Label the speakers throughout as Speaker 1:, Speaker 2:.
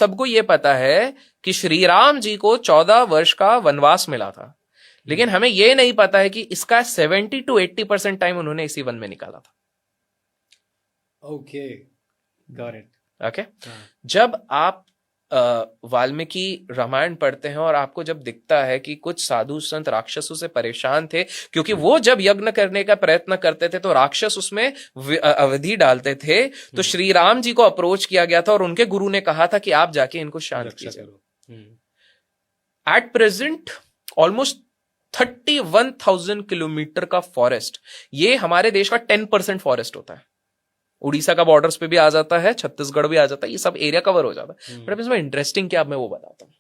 Speaker 1: सबको ये पता है कि श्री राम जी को 14 वर्ष का वनवास मिला था, लेकिन हमें ये नहीं पता है कि इसका 70 to 80% टाइम उन्होंने इसी वन में निकाला था।
Speaker 2: Okay, got it.
Speaker 1: ओके, जब आप वाल्मीकि रामायण पढ़ते हैं और आपको जब दिखता है कि कुछ साधु संत राक्षसों से परेशान थे, क्योंकि वो जब यज्ञ करने का प्रयत्न करते थे तो राक्षस उसमें अवधि डालते थे, तो श्री राम जी को अप्रोच किया गया था और उनके गुरु ने कहा था कि आप जाके इनको शांत कीजिए। एट प्रेजेंट ऑलमोस्ट 31,000 किलोमीटर का फॉरेस्ट, ये हमारे देश का 10% फॉरेस्ट होता है। उड़ीसा का बॉर्डर्स पे भी आ जाता है, छत्तीसगढ़ भी आ जाता है, ये सब एरिया कवर हो जाता है। बट अब इसमें इंटरेस्टिंग क्या, अब मैं वो बताता हूँ।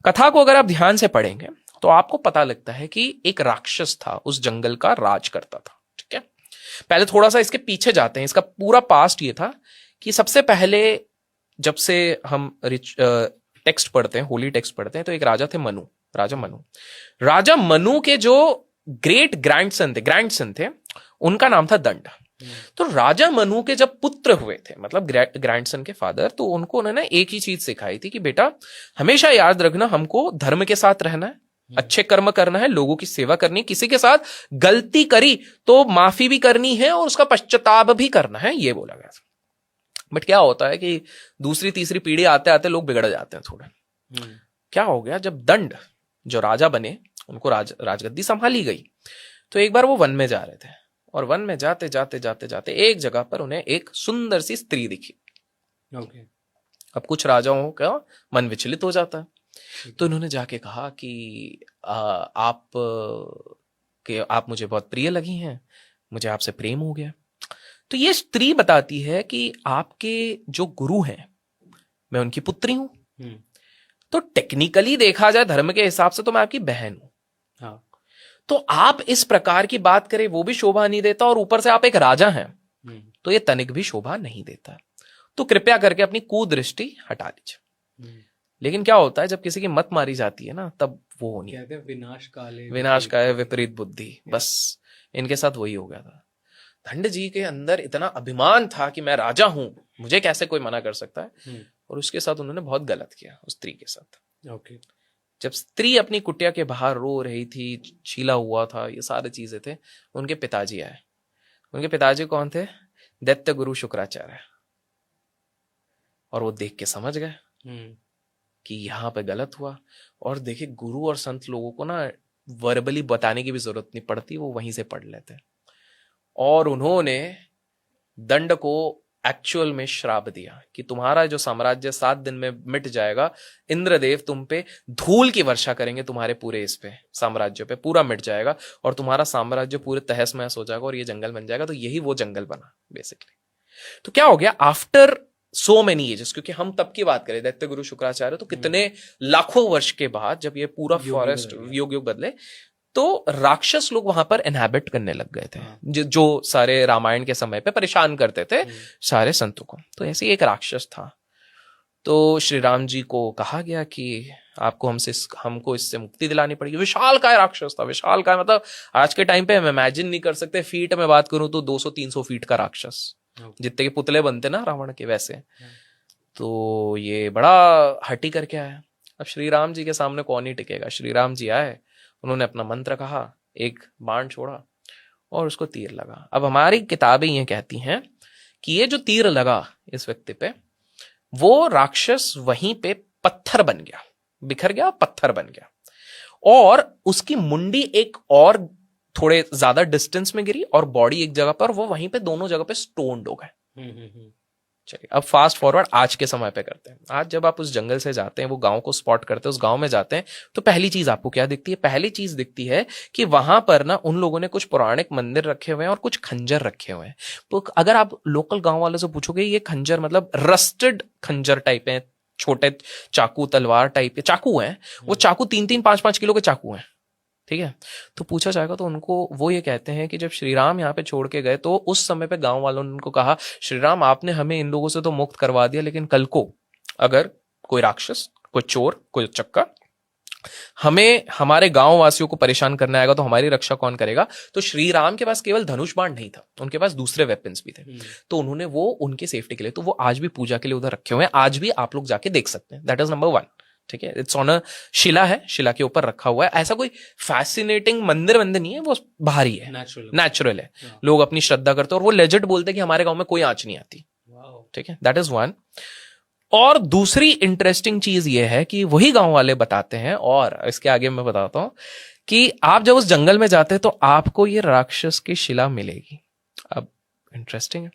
Speaker 1: कथा को अगर आप ध्यान से पढ़ेंगे तो आपको पता लगता है कि एक राक्षस था, उस जंगल का राज करता था। ठीक है, पहले थोड़ा सा इसके पीछे जाते हैं। इसका पूरा पास्ट ये था कि सबसे पहले जब से हम टेक्स्ट पढ़ते हैं, होली टेक्स्ट पढ़ते हैं, तो एक राजा थे मनु, राजा मनु के जो ग्रेट ग्रैंडसन थे उनका नाम था दंड। तो राजा मनु के जब पुत्र हुए थे, मतलब ग्रैंडसन के फादर, तो उनको उन्होंने एक ही चीज सिखाई थी कि बेटा हमेशा याद रखना, हमको धर्म के साथ रहना है, अच्छे कर्म करना है, लोगों की सेवा करनी है, किसी के साथ गलती करी तो माफी भी करनी है और उसका पश्चाताप भी करना है, ये बोला गया था। बट क्या होता है कि दूसरी तीसरी पीढ़ी आते आते लोग बिगड़ जाते हैं थोड़े। क्या हो गया, जब दंड जो राजा बने, उनको राजगद्दी संभाली गई, तो एक बार वो वन में जा रहे थे और वन में जाते जाते जाते जाते एक जगह पर उन्हें एक सुंदर सी स्त्री दिखी। अब कुछ राजाओं का मन विचलित हो जाता है, तो इन्होंने जाके कहा कि आप मुझे बहुत प्रिय लगी हैं, मुझे आपसे प्रेम हो गया। तो ये स्त्री बताती है कि आपके जो गुरु हैं, मैं उनकी पुत्री हूं, तो टेक्निकली देखा जाए धर्म के हिसाब से तो मैं आपकी बहन हूं। हाँ, तो आप इस प्रकार की बात करें वो भी शोभा नहीं देता, और ऊपर से आप एक राजा हैं तो ये तनिक भी शोभा नहीं देता। तो कृपया करके अपनी कुदृष्टि हटा लीजिए। लेकिन क्या होता है, जब किसी की मत मारी जाती है ना, तब वो होनी
Speaker 2: कहते हैं
Speaker 1: विनाश काले विपरीत बुद्धि। बस इनके साथ वही हो गया था। दंड जी के अंदर इतना अभिमान था कि मैं राजा हूं, मुझे कैसे कोई मना कर सकता है, और उसके साथ उन्होंने बहुत गलत किया उस स्त्री के साथ।
Speaker 2: ओके,
Speaker 1: जब स्त्री अपनी कुटिया के बाहर रो रही थी, छीला हुआ था, ये सारी चीजें थे, उनके पिताजी आए। उनके पिताजी कौन थे? दैत्य गुरु शुक्राचार्य। और वो देख के समझ गए कि यहाँ पे गलत हुआ। और देखिए, गुरु और संत लोगों को ना वर्बली बताने की भी जरूरत नहीं पड़ती, वो वहीं से पढ़ लेते। और उन्होंने दंड को एक्चुअल में श्राप दिया कि तुम्हारा जो साम्राज्य 7 दिन में मिट जाएगा, इंद्रदेव तुम पे धूल की वर्षा करेंगे, तुम्हारे पूरे इस पे साम्राज्य पे पूरा मिट जाएगा और तुम्हारा साम्राज्य पूरे तहस महस हो जाएगा और ये जंगल बन जाएगा। तो यही वो जंगल बना बेसिकली। तो क्या हो गया, आफ्टर सो मेनी एजेस, क्योंकि हम तब की बात करें दैत्य गुरु शुक्राचार्य, तो कितने लाखों वर्ष के बाद जब ये पूरा फॉरेस्ट युग बदले, तो राक्षस लोग वहां पर इनहैबिट करने लग गए थे, जो सारे रामायण के समय पे परेशान करते थे सारे संतों को। तो ऐसे ही एक राक्षस था। तो श्री राम जी को कहा गया कि आपको हमको इससे मुक्ति दिलानी पड़ेगी। विशालकाय राक्षस था, विशालकाय मतलब आज के टाइम पे हम इमेजिन नहीं कर सकते। फीट में बात करूं तो 200-300 फीट का राक्षस, जितने के पुतले बनते ना रावण के, वैसे। तो ये बड़ा हटी करके आया। अब श्री राम जी के सामने कौन ही टिकेगा। श्री राम जी आए, उन्होंने अपना मंत्र कहा, एक बाण छोड़ा और उसको तीर लगा। अब हमारी किताबें ये कहती हैं कि ये जो तीर लगा इस व्यक्ति पे, वो राक्षस वहीं पे पत्थर बन गया, बिखर गया, पत्थर बन गया। और उसकी मुंडी एक और थोड़े ज्यादा डिस्टेंस में गिरी और बॉडी एक जगह पर, वो वहीं पे दोनों जगह पे स्टोन्ड हो गए। चलिए अब फास्ट फॉरवर्ड आज के समय पे करते हैं। आज जब आप उस जंगल से जाते हैं, वो गांव को स्पॉट करते हैं, उस गांव में जाते हैं, तो पहली चीज आपको क्या दिखती है? पहली चीज दिखती है कि वहां पर ना उन लोगों ने कुछ पौराणिक मंदिर रखे हुए हैं और कुछ खंजर रखे हुए हैं। तो अगर आप लोकल गांव वालों से पूछोगे, ये खंजर मतलब रस्टेड खंजर टाइप है, छोटे चाकू तलवार टाइप के चाकू हैं। वो चाकू 3-3, 5-5 किलो के चाकू हैं, ठीक है। तो पूछा जाएगा तो उनको वो ये कहते हैं कि जब श्री राम यहाँ पे छोड़ के गए, तो उस समय पे गांव वालों ने उनको कहा, श्री राम आपने हमें इन लोगों से तो मुक्त करवा दिया, लेकिन कल को अगर कोई राक्षस, कोई चोर, कोई चक्का हमें हमारे गांव वासियों को परेशान करना आएगा तो हमारी रक्षा कौन करेगा? तो श्री राम के पास केवल धनुष बाण नहीं था, उनके पास दूसरे वेपन्स भी थे। तो उन्होंने वो उनके सेफ्टी के लिए, तो वो आज भी पूजा के लिए उधर रखे हुए हैं, आज भी आप लोग जाके देख सकते हैं। That is number 1। ठीक है, इट्स ऑन अ शिला है, शिला के ऊपर रखा हुआ है। ऐसा कोई फैसिनेटिंग मंदिर नहीं है, वो बाहरी है, नेचुरल है। लोग अपनी श्रद्धा करते हैं और वो लेजिट बोलते हैं कि हमारे गांव में कोई आंच नहीं आती। ठीक है, दैट इज 1। और दूसरी इंटरेस्टिंग चीज ये है कि वही गांव वाले बताते हैं, और इसके आगे मैं बताता हूं कि आप जब उस जंगल में जाते हैं तो आपको ये राक्षस की शिला मिलेगी। अब इंटरेस्टिंग है,